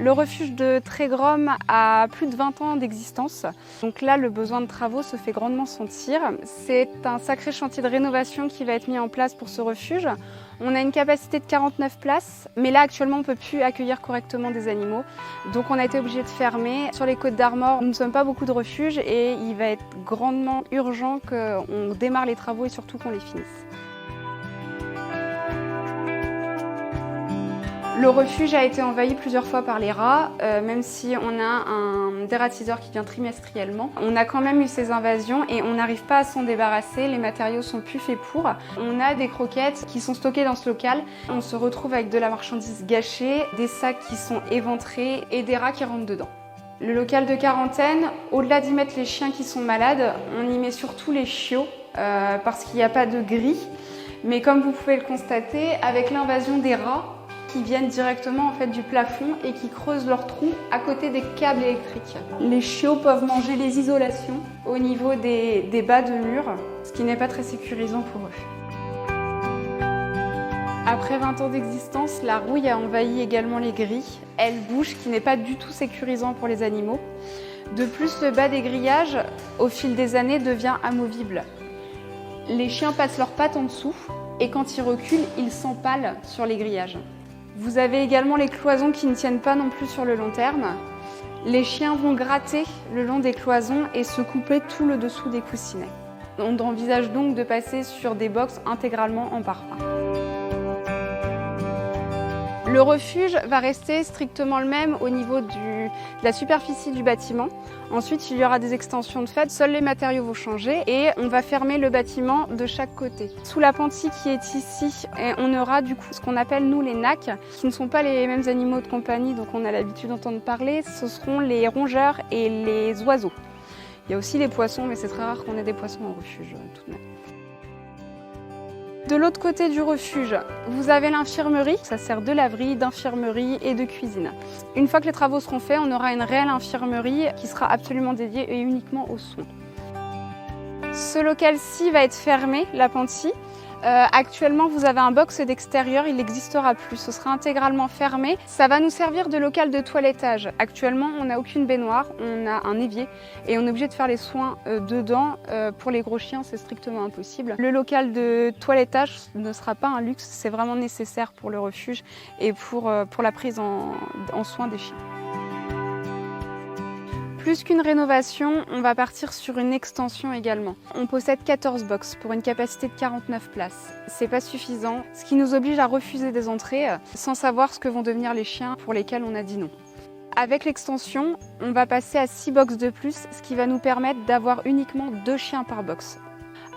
Le refuge de Trégrom a plus de 20 ans d'existence. Donc là, le besoin de travaux se fait grandement sentir. C'est un sacré chantier de rénovation qui va être mis en place pour ce refuge. On a une capacité de 49 places, mais là actuellement on ne peut plus accueillir correctement des animaux. Donc on a été obligé de fermer. Sur les Côtes d'Armor, nous ne sommes pas beaucoup de refuges et il va être grandement urgent qu'on démarre les travaux et surtout qu'on les finisse. Le refuge a été envahi plusieurs fois par les rats, même si on a un dératiseur qui vient trimestriellement. On a quand même eu ces invasions et on n'arrive pas à s'en débarrasser, les matériaux sont plus faits pour. On a des croquettes qui sont stockées dans ce local. On se retrouve avec de la marchandise gâchée, des sacs qui sont éventrés et des rats qui rentrent dedans. Le local de quarantaine, au-delà d'y mettre les chiens qui sont malades, on y met surtout les chiots parce qu'il n'y a pas de grille. Mais comme vous pouvez le constater, avec l'invasion des rats, qui viennent directement en fait du plafond et qui creusent leurs trous à côté des câbles électriques. Les chiots peuvent manger les isolations au niveau des bas de mur, ce qui n'est pas très sécurisant pour eux. Après 20 ans d'existence, la rouille a envahi également les grilles. Elle bouge, ce qui n'est pas du tout sécurisant pour les animaux. De plus, le bas des grillages, au fil des années, devient amovible. Les chiens passent leurs pattes en dessous et quand ils reculent, ils s'empalent sur les grillages. Vous avez également les cloisons qui ne tiennent pas non plus sur le long terme. Les chiens vont gratter le long des cloisons et se couper tout le dessous des coussinets. On envisage donc de passer sur des box intégralement en parpaing. Le refuge va rester strictement le même au niveau de la superficie du bâtiment. Ensuite, il y aura des extensions de fait. Seuls les matériaux vont changer et on va fermer le bâtiment de chaque côté. Sous la pentille qui est ici, on aura du coup ce qu'on appelle nous les nacs, qui ne sont pas les mêmes animaux de compagnie dont on a l'habitude d'entendre parler. Ce seront les rongeurs et les oiseaux. Il y a aussi les poissons, mais c'est très rare qu'on ait des poissons en refuge tout de même. De l'autre côté du refuge, vous avez l'infirmerie. Ça sert de laverie, d'infirmerie et de cuisine. Une fois que les travaux seront faits, on aura une réelle infirmerie qui sera absolument dédiée et uniquement aux soins. Ce local-ci va être fermé, la pentille. Actuellement, vous avez un box d'extérieur, il n'existera plus, ce sera intégralement fermé. Ça va nous servir de local de toilettage. Actuellement, on n'a aucune baignoire, on a un évier et on est obligé de faire les soins dedans. Pour les gros chiens, c'est strictement impossible. Le local de toilettage ne sera pas un luxe, c'est vraiment nécessaire pour le refuge et pour la prise en soin des chiens. Plus qu'une rénovation, on va partir sur une extension également. On possède 14 box pour une capacité de 49 places. C'est pas suffisant, ce qui nous oblige à refuser des entrées sans savoir ce que vont devenir les chiens pour lesquels on a dit non. Avec l'extension, on va passer à 6 box de plus, ce qui va nous permettre d'avoir uniquement 2 chiens par box.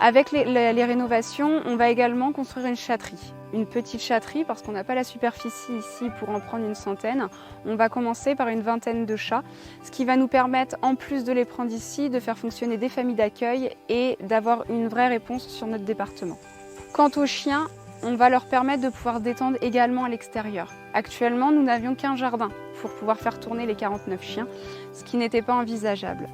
Avec les rénovations, on va également construire une chatterie. Une petite chatterie parce qu'on n'a pas la superficie ici pour en prendre une centaine. On va commencer par une vingtaine de chats, ce qui va nous permettre, en plus de les prendre ici, de faire fonctionner des familles d'accueil et d'avoir une vraie réponse sur notre département. Quant aux chiens, on va leur permettre de pouvoir se détendre également à l'extérieur. Actuellement, nous n'avions qu'un jardin pour pouvoir faire tourner les 49 chiens, ce qui n'était pas envisageable.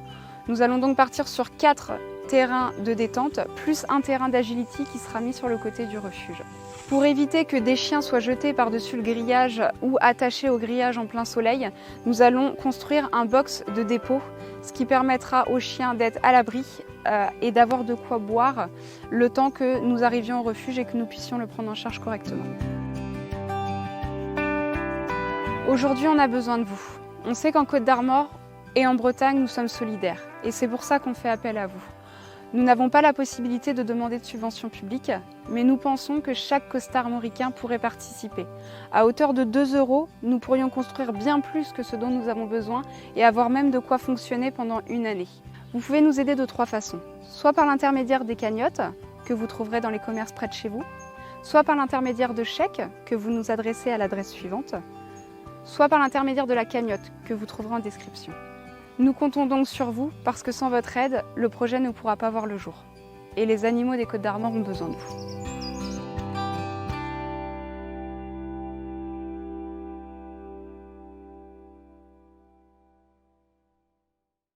Nous allons donc partir sur 4 terrains de détente, plus un terrain d'agility qui sera mis sur le côté du refuge. Pour éviter que des chiens soient jetés par-dessus le grillage ou attachés au grillage en plein soleil, nous allons construire un box de dépôt, ce qui permettra aux chiens d'être à l'abri et d'avoir de quoi boire le temps que nous arrivions au refuge et que nous puissions le prendre en charge correctement. Aujourd'hui, on a besoin de vous. On sait qu'en Côtes d'Armor et en Bretagne, nous sommes solidaires et c'est pour ça qu'on fait appel à vous. Nous n'avons pas la possibilité de demander de subventions publiques, mais nous pensons que chaque costarmoricain pourrait participer. À hauteur de 2 €, nous pourrions construire bien plus que ce dont nous avons besoin et avoir même de quoi fonctionner pendant une année. Vous pouvez nous aider de 3 façons. Soit par l'intermédiaire des cagnottes, que vous trouverez dans les commerces près de chez vous, soit par l'intermédiaire de chèques, que vous nous adressez à l'adresse suivante, soit par l'intermédiaire de la cagnotte, que vous trouverez en description. Nous comptons donc sur vous parce que sans votre aide, le projet ne pourra pas voir le jour. Et les animaux des Côtes d'Armor ont besoin de vous.